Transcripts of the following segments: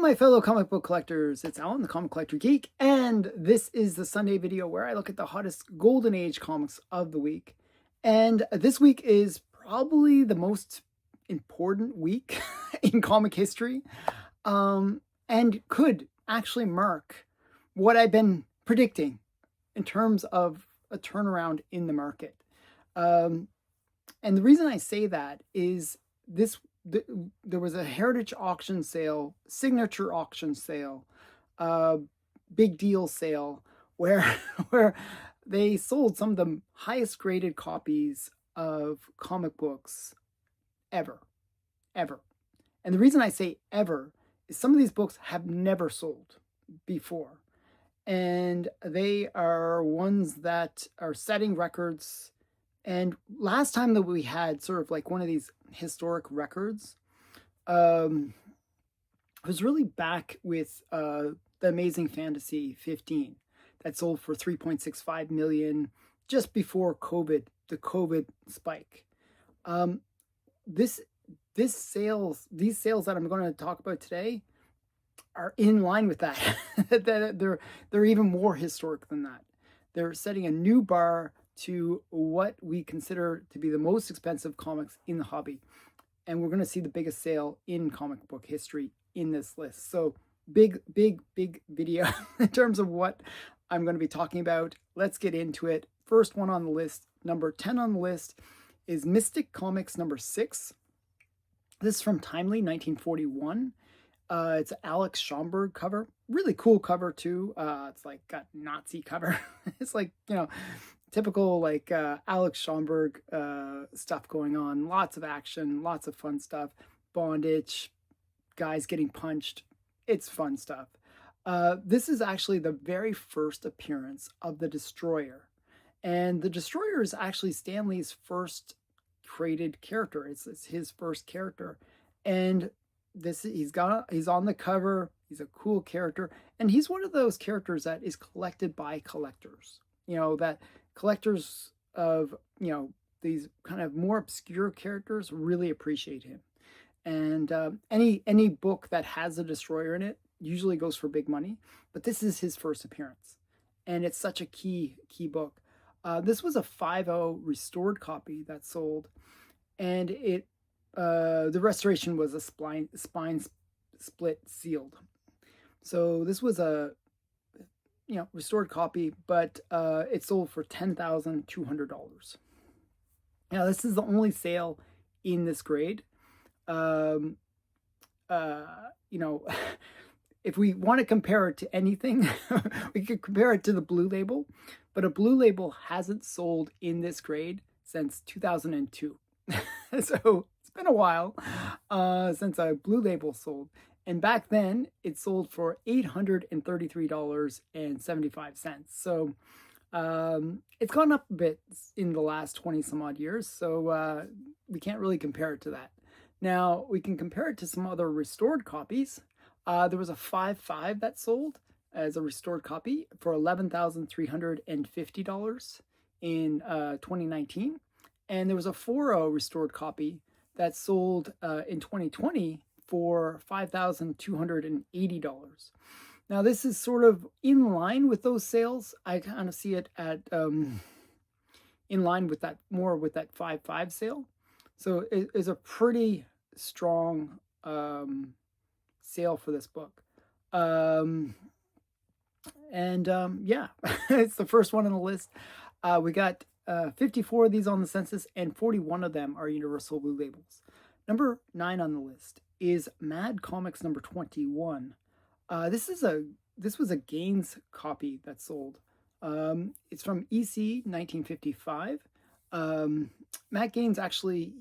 my fellow comic book collectors, it's Alan, the Comic Collector Geek, and this is the Sunday video where I look at the hottest Golden Age comics of the week. And this week is probably the most important week in comic history, and could actually mark what I've been predicting in terms of a turnaround in the market. And the reason I say that is there was a heritage auction sale, signature auction sale, big deal sale, where where they sold some of the highest graded copies of comic books ever, ever. And the reason I say ever is some of these books have never sold before. And they are ones that are setting records. And last time that we had sort of like one of these historic records was really back with the Amazing Fantasy 15 that sold for 3.65 million just before COVID, the COVID spike. These sales that I'm going to talk about today are in line with that. They're even more historic than that. They're setting a new bar to what we consider to be the most expensive comics in the hobby. And we're going to see the biggest sale in comic book history in this list. So big video in terms of what I'm going to be talking about. Let's get into it. First one on the list, number 10 on the list, is Mystic Comics number 6. This is from Timely, 1941. It's an Alex Schomburg cover. Really cool cover too. It's like got Nazi cover. It's like, typical like Alex Schomburg stuff going on. Lots of action, lots of fun stuff. Bondage, guys getting punched. It's fun stuff. This is actually the very first appearance of the Destroyer. And the Destroyer is actually Stan Lee's first created character. It's his first character. And he's on the cover. He's a cool character. And he's one of those characters that is collected by collectors. That collectors of, these kind of more obscure characters really appreciate him. And any book that has a Destroyer in it usually goes for big money. But this is his first appearance. And it's such a key book. This was a 5.0 restored copy that sold. And the restoration was a spine split sealed. So this was a restored copy, but it sold for $10,200. Now this is the only sale in this grade. If we want to compare it to anything, we could compare it to the Blue Label, but a Blue Label hasn't sold in this grade since 2002. So it's been a while since a Blue Label sold. And back then, it sold for $833.75. So it's gone up a bit in the last 20 some odd years. So we can't really compare it to that. Now, we can compare it to some other restored copies. There was a 5.5 that sold as a restored copy for $11,350 in 2019. And there was a 4.0 restored copy that sold in 2020 for $5,280. Now, this is sort of in line with those sales. I kind of see it at in line with that, more with that 5.5 sale. So it is a pretty strong sale for this book. Yeah, it's the first one on the list. We got 54 of these on the census, and 41 of them are Universal Blue Labels. Number 9 on the list is Mad Comics number 21. This was a Gaines copy that sold. It's from EC 1955. Matt Gaines actually,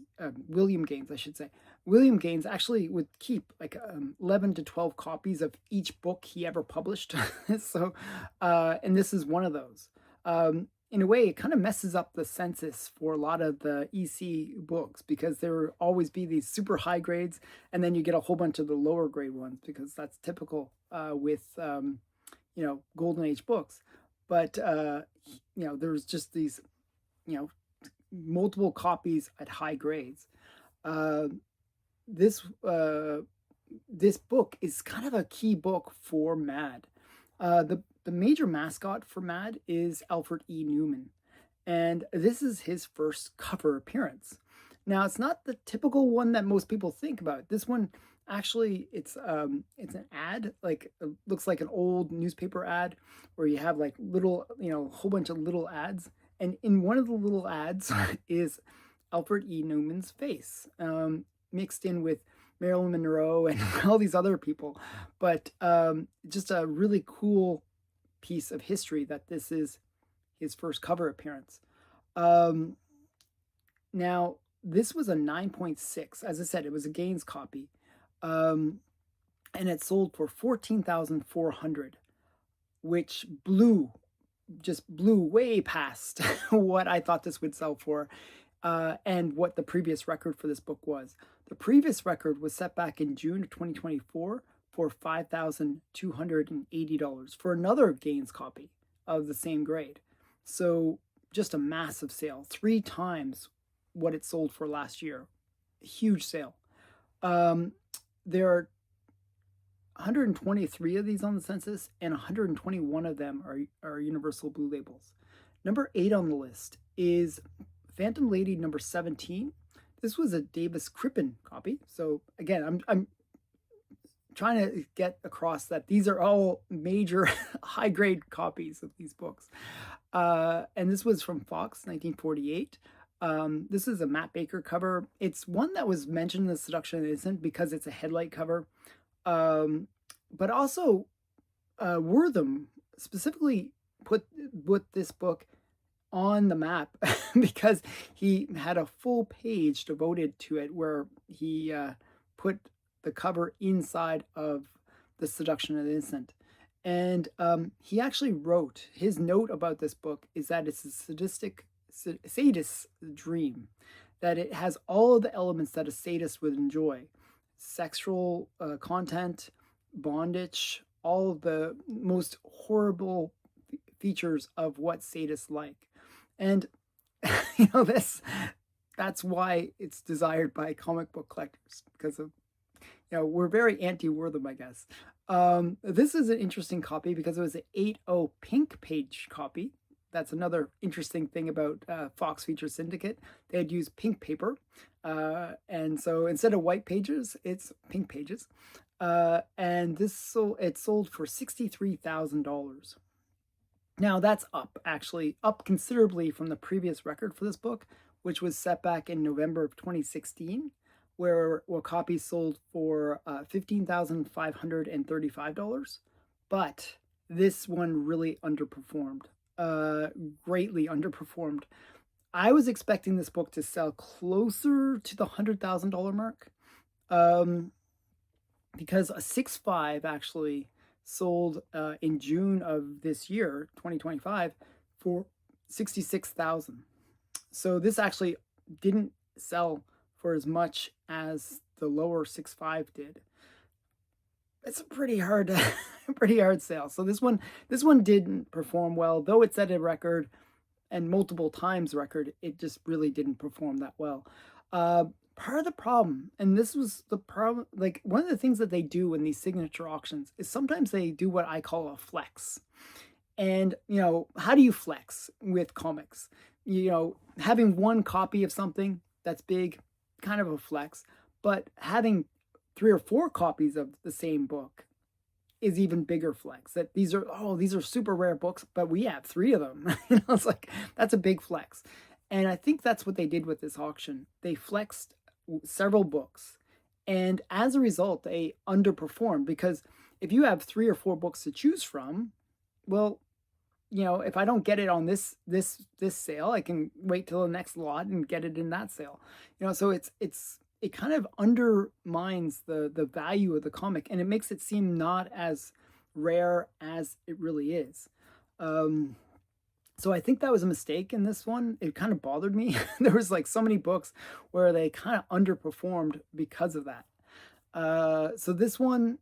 William Gaines, I should say. William Gaines actually would keep like 11 to 12 copies of each book he ever published. So, and this is one of those. In a way, it kind of messes up the census for a lot of the EC books, because there will always be these super high grades, and then you get a whole bunch of the lower grade ones, because that's typical with Golden Age books. But there's just these multiple copies at high grades. This this book is kind of a key book for MAD. The major mascot for MAD is Alfred E. Neuman, and this is his first cover appearance. Now, it's not the typical one that most people think about. This one actually it's an ad, like it looks like an old newspaper ad where you have like little, a whole bunch of little ads, and in one of the little ads is Alfred E. Neuman's face, mixed in with Marilyn Monroe and all these other people. But just a really cool piece of history that this is his first cover appearance. Um, Now, this was a 9.6. As I said, it was a Gaines copy. Um, and it sold for 14,400, which just blew way past what I thought this would sell for, and what the previous record for this book was. The previous record was set back in June of 2024 for $5,280 for another Gaines copy of the same grade. So just a massive sale, 3 times what it sold for last year. Huge sale. There are 123 of these on the census, and 121 of them are Universal Blue Labels. Number 8 on the list is Phantom Lady number 17. This was a Davis Crippen copy. So again, I'm trying to get across that these are all major high grade copies of these books. And this was from Fox, 1948. This is a Matt Baker cover. It's one that was mentioned in The Seduction of the Innocent because it's a headlight cover. But also, Wortham specifically put this book on the map because he had a full page devoted to it where he put the cover inside of The Seduction of the Innocent. And he actually wrote, his note about this book is that it's a sadist's dream, that it has all of the elements that a sadist would enjoy: sexual content, bondage, all of the most horrible features of what sadists like. And that's why it's desired by comic book collectors, because of, we're very anti-Wortham, I guess. This is an interesting copy because it was an 8.0 pink page copy. That's another interesting thing about Fox Feature Syndicate. They had used pink paper. And so instead of white pages, it's pink pages. And it sold for $63,000. Now that's up considerably from the previous record for this book, which was set back in November of 2016, where copies sold for $15,535. But this one really underperformed, greatly underperformed. I was expecting this book to sell closer to the $100,000 mark, because a 6.5 actually sold in June of this year, 2025, for $66,000. So this actually didn't sell for as much as the lower 6.5 did. It's a pretty hard sale. So this one didn't perform well, though it set a record and multiple times record. It just really didn't perform that well. Part of the problem, and this was the problem, like one of the things that they do in these signature auctions is sometimes they do what I call a flex. And, how do you flex with comics? Having one copy of something that's big, kind of a flex, but having 3 or 4 copies of the same book is even bigger flex. That these are super rare books, but we have 3 of them. It's like, that's a big flex. And I think that's what they did with this auction. They flexed several books, and as a result, they underperformed, because if you have 3 or 4 books to choose from, well, if I don't get it on this sale, I can wait till the next lot and get it in that sale. So it kind of undermines the value of the comic, and it makes it seem not as rare as it really is. So I think that was a mistake in this one. It kind of bothered me. There was like so many books where they kind of underperformed because of that. So this one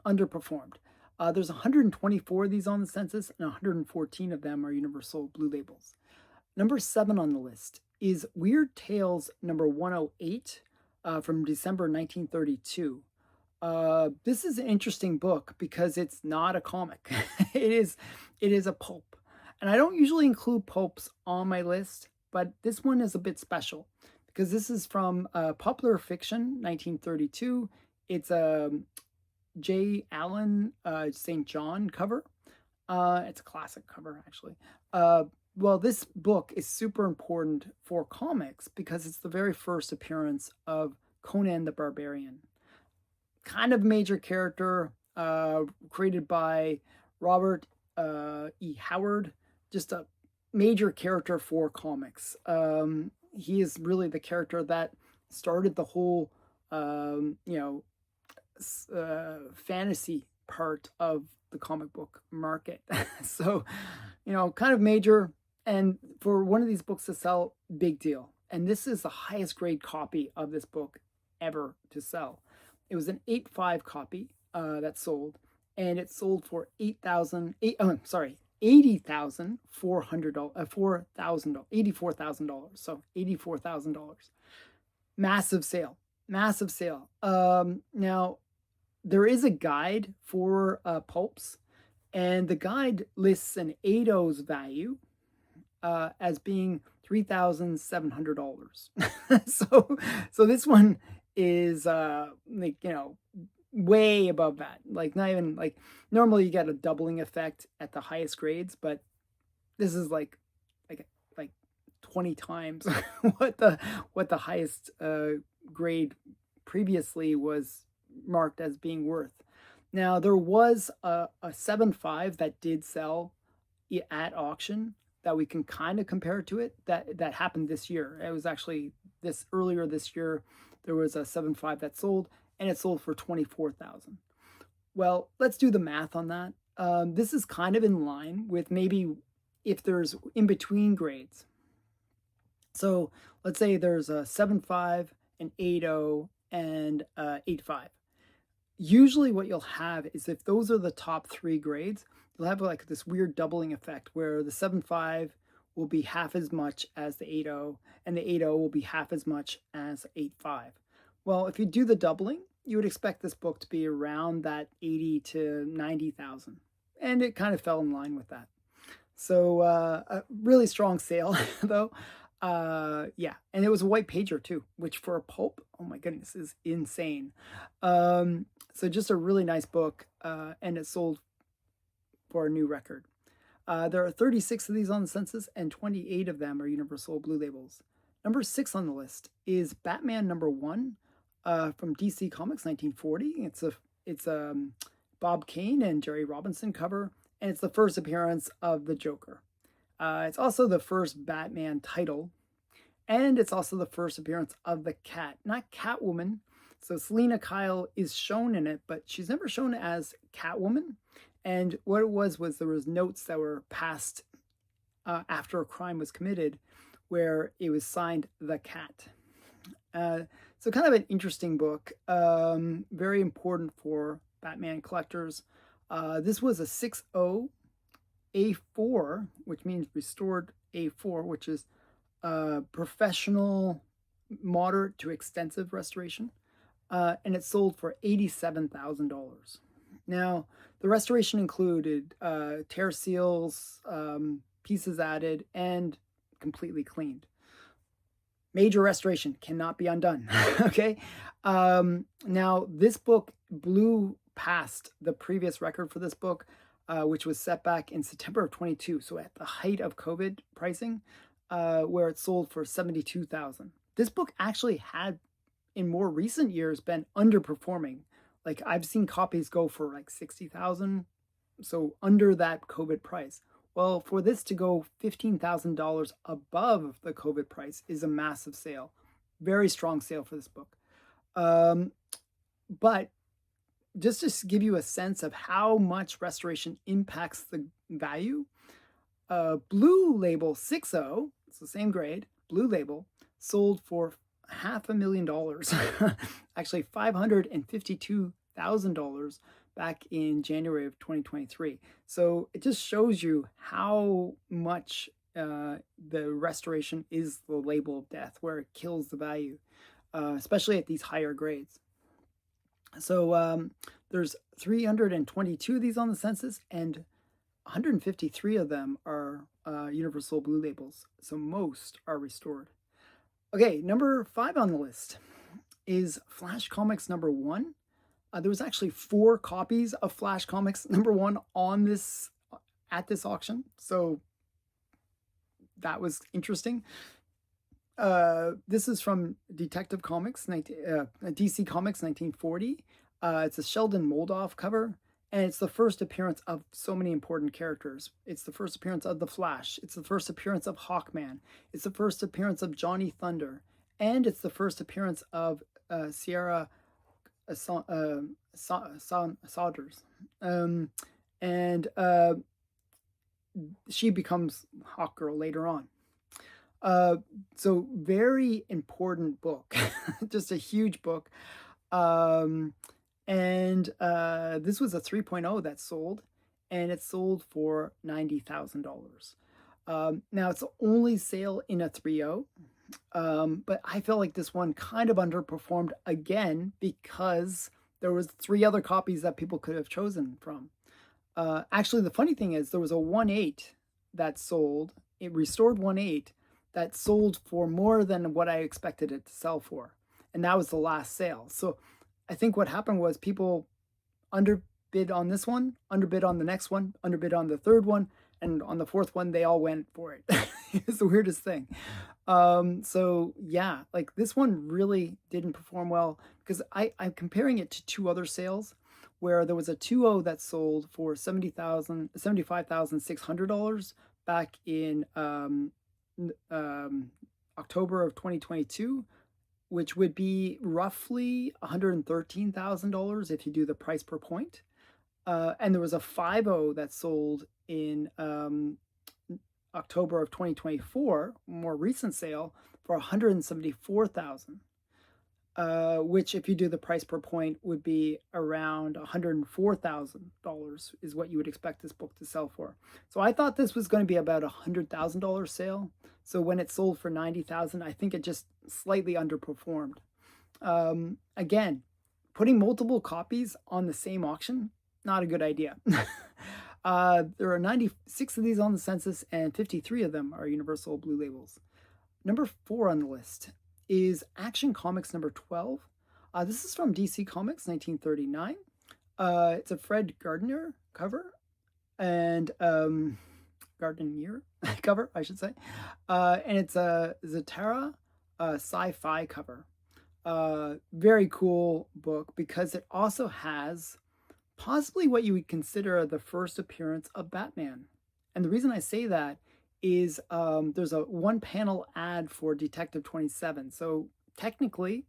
underperformed. There's 124 of these on the census, and 114 of them are Universal Blue Labels. Number 7 on the list is Weird Tales number 108 from December 1932. This is an interesting book because it's not a comic. it is it is a pulp. And I don't usually include pulps on my list, but this one is a bit special because this is from Popular Fiction, 1932. It's a J. Allen St. John cover. It's a classic cover, actually. Well, this book is super important for comics because it's the very first appearance of Conan the Barbarian. Kind of major character, created by Robert E. Howard, just a major character for comics. He is really the character that started the whole, fantasy part of the comic book market. So, kind of major. And for one of these books to sell, big deal. And this is the highest grade copy of this book ever to sell. It was an 8.5 copy that sold, and it sold for $80,400, $84,000. So $84,000. Massive sale, massive sale. Now there is a guide for pulps, and the guide lists an 8.0's value as being $3,700. so this one is way above that. Like, not even like, normally you get a doubling effect at the highest grades, but this is like 20 times what the highest grade previously was marked as being worth. Now there was a 7.5 that did sell at auction that we can kind of compare to it, that happened this year. It was actually earlier this year. There was a 7.5 that sold, and it sold for $24,000. Well, let's do the math on that. This is kind of in line with maybe if there's in between grades. So let's say there's a 7.5, an 8.0, and 8.5. Usually what you'll have is, if those are the top three grades, you'll have like this weird doubling effect where the 7.5 will be half as much as the 8.0, and the 8.0 will be half as much as 8.5. Well, if you do the doubling, you would expect this book to be around that 80 to 90,000, and it kind of fell in line with that. So a really strong sale though. Yeah, and it was a white pager too, which for a pulp, oh my goodness, is insane. So just a really nice book, and it sold for a new record. There are 36 of these on the census, and 28 of them are Universal Blue Labels. Number 6 on the list is Batman #1 from DC Comics, 1940. It's a Bob Kane and Jerry Robinson cover, and it's the first appearance of the Joker. It's also the first Batman title, and it's also the first appearance of the Cat, not Catwoman. So Selina Kyle is shown in it, but she's never shown as Catwoman. And what it was there was notes that were passed after a crime was committed, where it was signed The Cat. So kind of an interesting book, very important for Batman collectors. This was a 6.0 A4, which means restored A4, which is professional, moderate to extensive restoration. And it sold for $87,000. Now, the restoration included tear seals, pieces added, and completely cleaned. Major restoration, cannot be undone. Okay. Now, this book blew past the previous record for this book, which was set back in September of 22. So at the height of COVID pricing, where it sold for $72,000. This book actually had, in more recent years, been underperforming. Like, I've seen copies go for like $60,000, so under that COVID price. Well, for this to go $15,000 above the COVID price is a massive sale. Very strong sale for this book. But just to give you a sense of how much restoration impacts the value, Blue Label 6.0, it's the same grade, Blue Label, sold for $500,000, actually $552,000 back in January of 2023. So it just shows you how much the restoration is the label of death, where it kills the value, especially at these higher grades. So there's 322 of these on the census, and 153 of them are Universal Blue Labels. So most are restored. Okay, number 5 on the list is Flash Comics #1. There was actually 4 copies of Flash Comics #1 on this at this auction, so that was interesting. This is from Detective Comics, DC Comics 1940. It's a Sheldon Moldoff cover, and it's the first appearance of so many important characters. It's the first appearance of The Flash. It's the first appearance of Hawkman. It's the first appearance of Johnny Thunder. And it's the first appearance of Sierra Saunders. And she becomes Hawkgirl later on. So very important book, just a huge book. This was a 3.0 that sold, and it sold for $90,000. Now it's the only sale in a 3.0, but I feel like this one kind of underperformed again because there was 3 other copies that people could have chosen from. Actually, the funny thing is there was a 1.8 that sold, it restored 1.8 that sold for more than what I expected it to sell for. And that was the last sale. So I think what happened was people underbid on this one, underbid on the next one, underbid on the third one, and on the fourth one, they all went for it. It's the weirdest thing. So yeah, like this one really didn't perform well because I'm comparing it to 2 other sales where there was a 2.0 that sold for $75,600 back in October of 2022, which would be roughly $113,000 if you do the price per point. And there was a 5.0 that sold in October of 2024, more recent sale, for $174,000. Which if you do the price per point would be around $104,000 is what you would expect this book to sell for. So I thought this was going to be about a $100,000 sale. So when it sold for $90,000, I think it just slightly underperformed. Again, putting multiple copies on the same auction, not a good idea. There are 96 of these on the census, and 53 of them are Universal Blue Labels. Number 4 on the list is Action Comics #12. This is from DC Comics 1939. It's a Fred Gardner cover, and Gardner cover, I should say. And it's a Zatara sci-fi cover. Very cool book because it also has possibly what you would consider the first appearance of Batman. And the reason I say that is there's a 1-panel ad for Detective 27. So technically,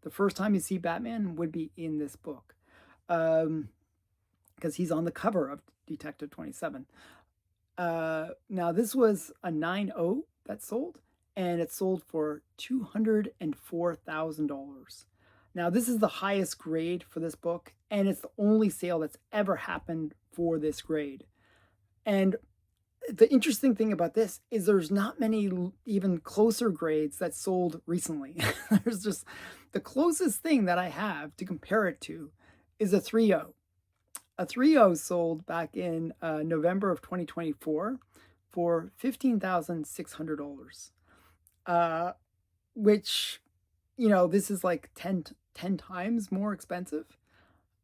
the first time you see Batman would be in this book because he's on the cover of Detective 27. Now, this was a 9.0 that sold, and it sold for $204,000. Now, this is the highest grade for this book, and it's the only sale that's ever happened for this grade. And the interesting thing about this is there's not many even closer grades that sold recently. There's just the closest thing that I have to compare it to is a 3.0. A 3.0 sold back in November of 2024 for $15,600, which, you know, this is like 10 times more expensive,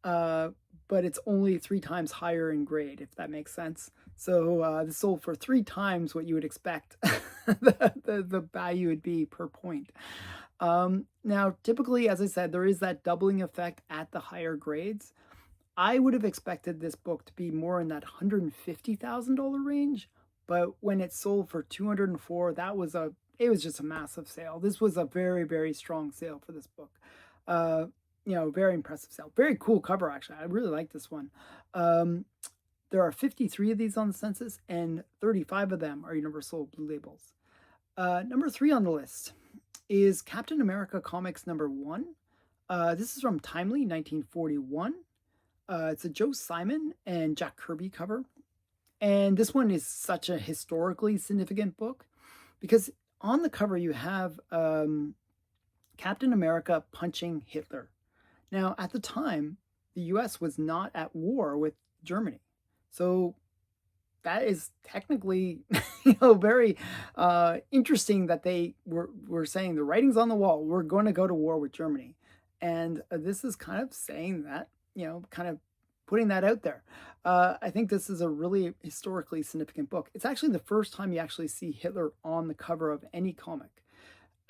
but it's only 3 times higher in grade, if that makes sense. So this sold for 3 times what you would expect the value would be per point. Now, typically, as I said, there is that doubling effect at the higher grades. I would have expected this book to be more in that $150,000 range, but when it sold for $204,000, it was just a massive sale. This was a very, very strong sale for this book. You know, very impressive sale. Very cool cover, actually. I really like this one. There are 53 of these on the census, and 35 of them are Universal Blue Labels. Number 3 on the list is Captain America Comics #1. This is from Timely, 1941. It's a Joe Simon and Jack Kirby cover. And this one is such a historically significant book because on the cover you have Captain America punching Hitler. Now, at the time, the US was not at war with Germany. So that is technically, very interesting that they were saying the writing's on the wall. We're going to go to war with Germany, and this is kind of saying that, kind of putting that out there. I think this is a really historically significant book. It's actually the first time you actually see Hitler on the cover of any comic.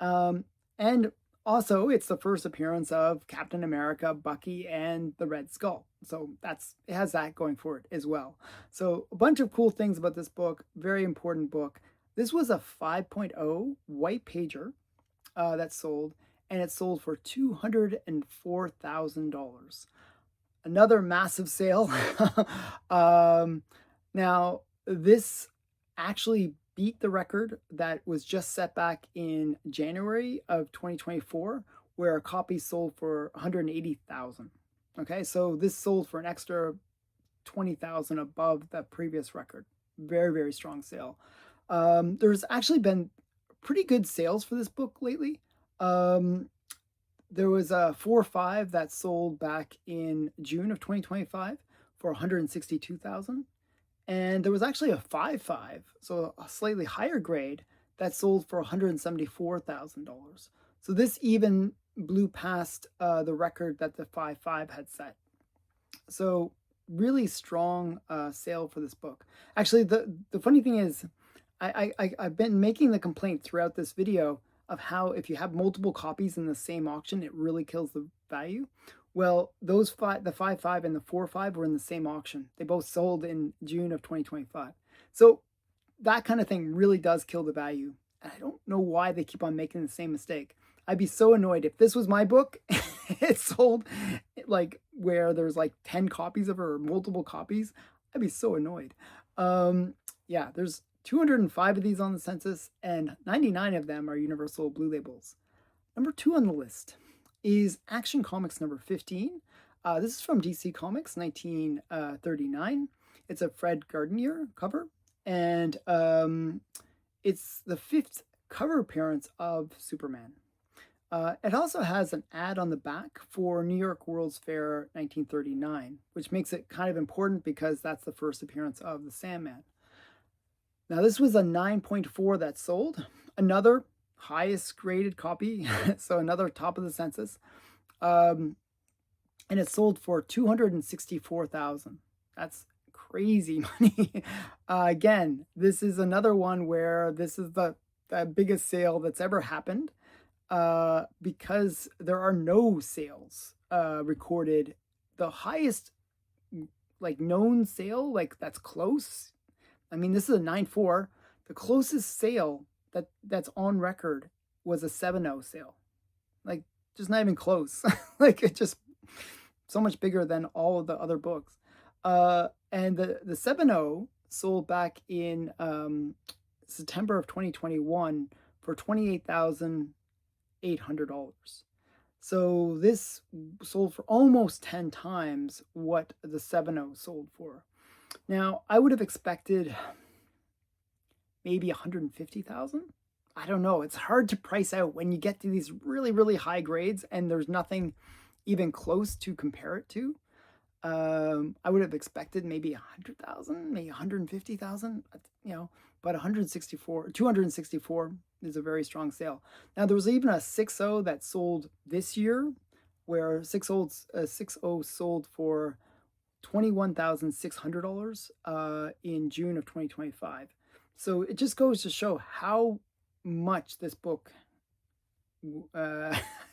And also, it's the first appearance of Captain America, Bucky, and the Red Skull. So it has that going for it as well. So a bunch of cool things about this book. Very important book. This was a 5.0 white pager that sold, and it sold for $204,000. Another massive sale. Now, this actually beat the record that was just set back in January of 2024, where a copy sold for 180,000. Okay, so this sold for an extra 20,000 above the previous record. Very, very strong sale. There's actually been pretty good sales for this book lately. There was a 4.5 that sold back in June of 2025 for 162,000. And there was actually a 5.5, so a slightly higher grade, that sold for $174,000. So this even blew past the record that the 5.5 had set. So really strong sale for this book. Actually, the funny thing is, I've been making the complaint throughout this video of how if you have multiple copies in the same auction, it really kills the value. Well, the 5.5 and the 4.5 were in the same auction. They both sold in June of 2025. So that kind of thing really does kill the value. And I don't know why they keep on making the same mistake. I'd be so annoyed if this was my book. It sold like where there's like 10 copies of it or multiple copies. I'd be so annoyed. Yeah, there's 205 of these on the census, and 99 of them are Universal Blue Labels. Number 2 on the list is Action Comics number 15. This is from DC Comics, 1939. It's a Fred Gardner cover, and it's the 5th cover appearance of Superman. It also has an ad on the back for New York World's Fair 1939, which makes it kind of important because that's the first appearance of the Sandman. Now, this was a 9.4 that sold. Another highest graded copy, so another top of the census. And it sold for $264,000. That's crazy money. Again, this is another one where this is the biggest sale that's ever happened because there are no sales recorded. The highest like known sale, like that's close. I mean, this is a 9.4. The closest sale that's on record was a 7.0 sale. Like, just not even close. Like, it's just so much bigger than all of the other books. And the 7.0 sold back in September of 2021 for $28,800. So this sold for almost 10 times what the 7.0 sold for. Now, I would have expected maybe 150,000. I don't know. It's hard to price out when you get to these really, really high grades and there's nothing even close to compare it to. I would have expected maybe 100,000, maybe 150,000, but 264 is a very strong sale. Now, there was even a 6.0 that sold this year where 6.0 sold for $21,600 in June of 2025. So it just goes to show how much this book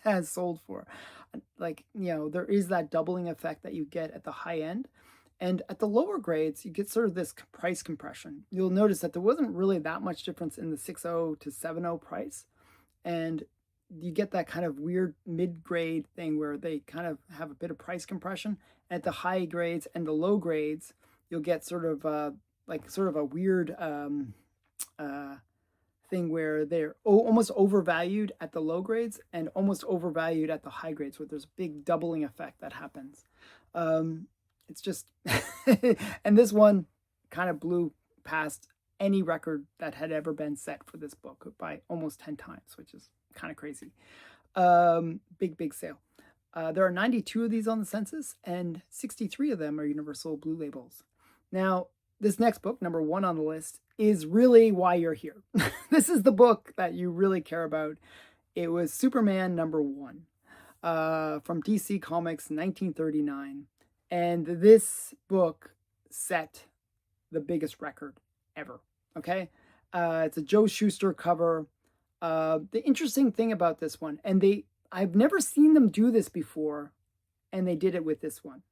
has sold for. Like, there is that doubling effect that you get at the high end. And at the lower grades, you get sort of this price compression. You'll notice that there wasn't really that much difference in the 6.0 to 7.0 price. And you get that kind of weird mid-grade thing where they kind of have a bit of price compression. At the high grades and the low grades, you'll get sort of a weird thing where they're almost overvalued at the low grades and almost overvalued at the high grades, where there's a big doubling effect that happens. It's just, and this one kind of blew past any record that had ever been set for this book by almost 10 times, which is kind of crazy. Big sale. There are 92 of these on the census, and 63 of them are Universal Blue Labels. Now, this next book, number 1 on the list, is really why you're here. This is the book that you really care about. It was Superman number 1 from DC Comics 1939. And this book set the biggest record ever. Okay? It's a Joe Shuster cover. The interesting thing about this one, and I've never seen them do this before, and they did it with this one,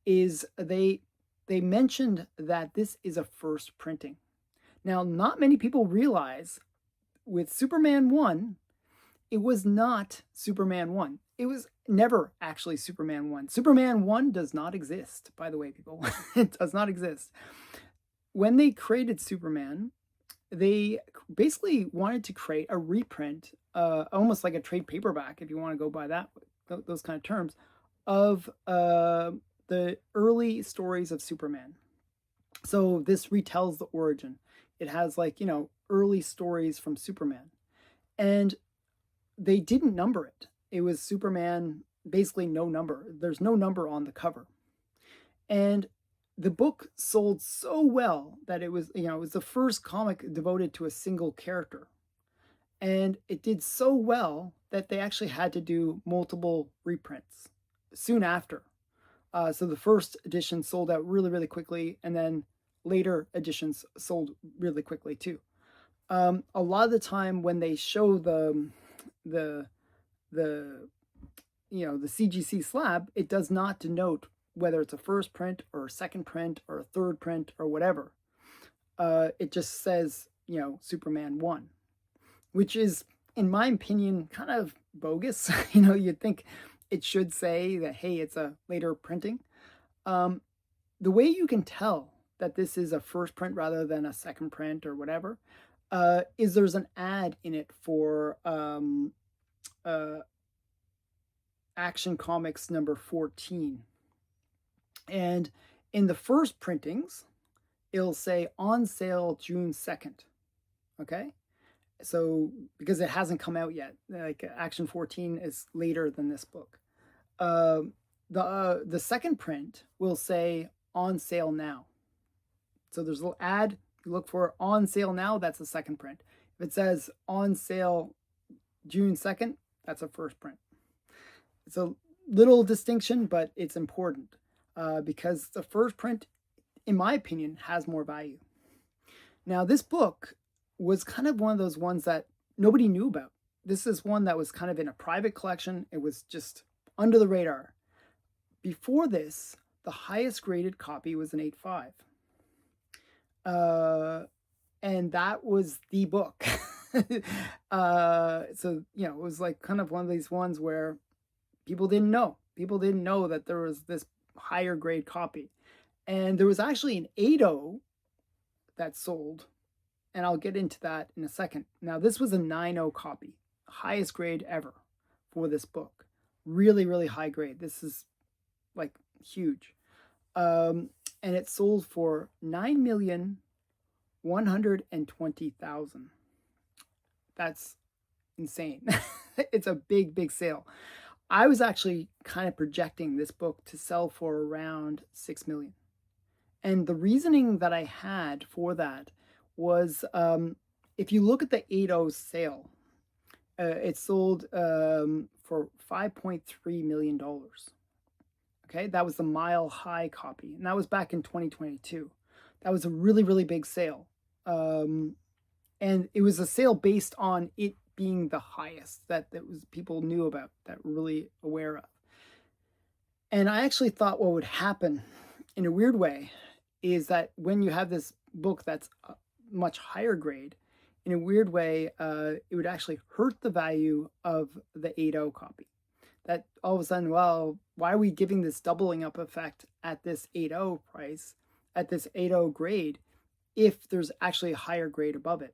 is they mentioned that this is a first printing. Now, not many people realize with Superman 1, it was not Superman 1. It was never actually Superman 1. Superman 1 does not exist, by the way, people. It does not exist. When they created Superman, they basically wanted to create a reprint, almost like a trade paperback, if you want to go by those kind of terms, of the early stories of Superman. So this retells the origin. It has early stories from Superman. And they didn't number it. It was Superman, basically no number. There's no number on the cover. And the book sold so well that it was the first comic devoted to a single character. And it did so well that they actually had to do multiple reprints soon after. So the first edition sold out really, really quickly, and then later editions sold really quickly too. A lot of the time when they show the CGC slab, it does not denote whether it's a first print or a second print or a third print or whatever. It just says, Superman 1, which is, in my opinion, kind of bogus. You'd think it should say that, hey, it's a later printing. The way you can tell that this is a first print rather than a second print or whatever is there's an ad in it for Action Comics number 14. And in the first printings, it'll say on sale June 2nd. Okay? So, because it hasn't come out yet. Like Action 14 is later than this book. The second print will say on sale now. So there's a little ad. You look for on sale now, that's the second print. If it says on sale June 2nd, that's a first print. It's a little distinction, but it's important because the first print, in my opinion, has more value. Now, this book was kind of one of those ones that nobody knew about. This is one that was kind of in a private collection. It was just under the radar. Before this, the highest graded copy was an 8.5. And that was the book. So, it was like kind of one of these ones where people didn't know. People didn't know that there was this higher grade copy. And there was actually an 8.0 that sold. And I'll get into that in a second. Now, this was a 9.0 copy. Highest grade ever for this book. Really, really high grade. This is like huge. And it sold for $9,120,000. That's insane. It's a big, big sale. I was actually kind of projecting this book to sell for around 6 million. And the reasoning that I had for that was if you look at the 8.0 sale, it sold for $5.3 million. Okay, that was the Mile High copy, and that was back in 2022. That was a really, really big sale. And it was a sale based on it being the highest that was people knew about, that were really aware of. And I actually thought what would happen in a weird way is that when you have this book that's much higher grade, in a weird way, it would actually hurt the value of the 8.0 copy. That all of a sudden, well, why are we giving this doubling up effect at this 8.0 price, at this 8.0 grade, if there's actually a higher grade above it?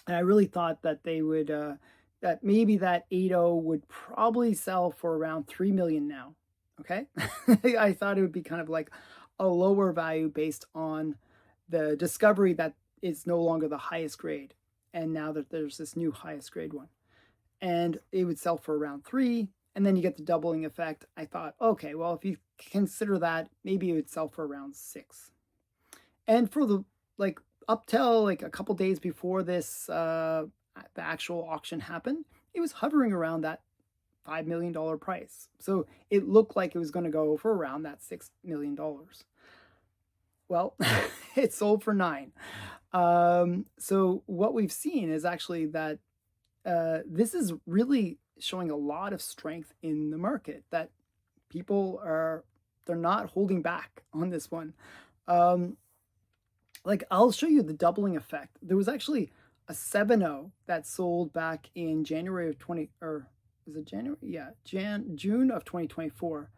And I really thought that they would, that maybe that 8.0 would probably sell for around 3 million now. Okay. I thought it would be kind of like a lower value based on the discovery that it's no longer the highest grade. And now that there's this new highest grade one, and it would sell for around 3. and then you get the doubling effect. I thought, okay, well, if you consider that, maybe it would sell for around 6. And for the like up till like a couple days before this, the actual auction happened, it was hovering around that $5 million price. So it looked like it was going to go for around that $6 million. Well, it sold for 9. So what we've seen is actually that this is really showing a lot of strength in the market, that people they're not holding back on this one. Um, like I'll show you the doubling effect. There was actually a 7.0 that sold back in January of 20, or was it January? Yeah, June of 2024,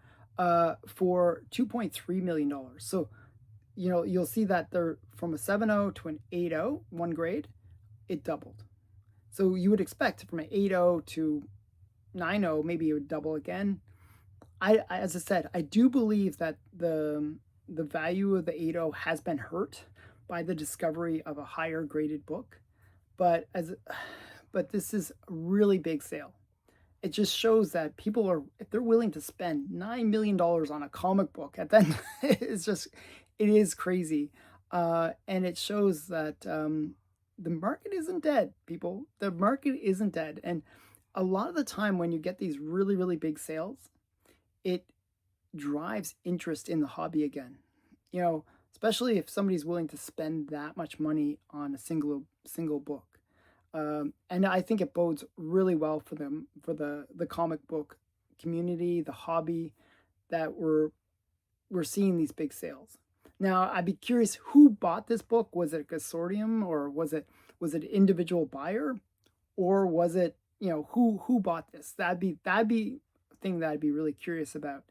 for $2.3 million. So, you'll see that they're from a 7.0 to an 8.0, one grade, it doubled. So you would expect from an 8.0 to 9.0, maybe it would double again. As I said, I do believe that the value of the 8.0 has been hurt by the discovery of a higher graded book, but this is a really big sale. It just shows that people are, if they're willing to spend $9 million on a comic book, at then it is crazy, and it shows that the market isn't dead, people. The market isn't dead, and a lot of the time when you get these really, really big sales, it drives interest in the hobby again. Especially if somebody's willing to spend that much money on a single book. And I think it bodes really well for them, for the comic book community, the hobby, that we're seeing these big sales. Now, I'd be curious who bought this book. Was it a consortium, or was it an individual buyer, or was it, who bought this? That'd be a thing that I'd be really curious about.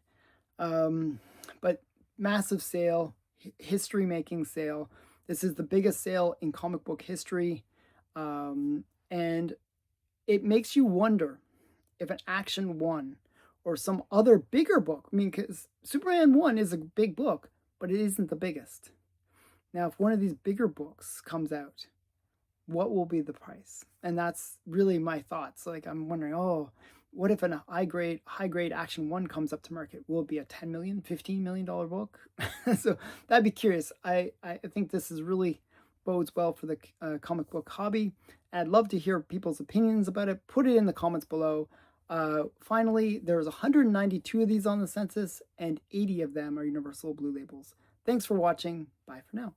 But massive sale, history making sale. This is the biggest sale in comic book history. And it makes you wonder if an Action 1 or some other bigger book, I mean, because Superman 1 is a big book, but it isn't the biggest. Now, if one of these bigger books comes out, what will be the price? And that's really my thoughts. Like, I'm wondering, what if a high grade Action 1 comes up to market? Will it be a $10 million, $15 million book? So that'd be curious. I think this is really bodes well for the comic book hobby. I'd love to hear people's opinions about it. Put it in the comments below. Finally, there's 192 of these on the census, and 80 of them are Universal Blue Labels. Thanks for watching. Bye for now.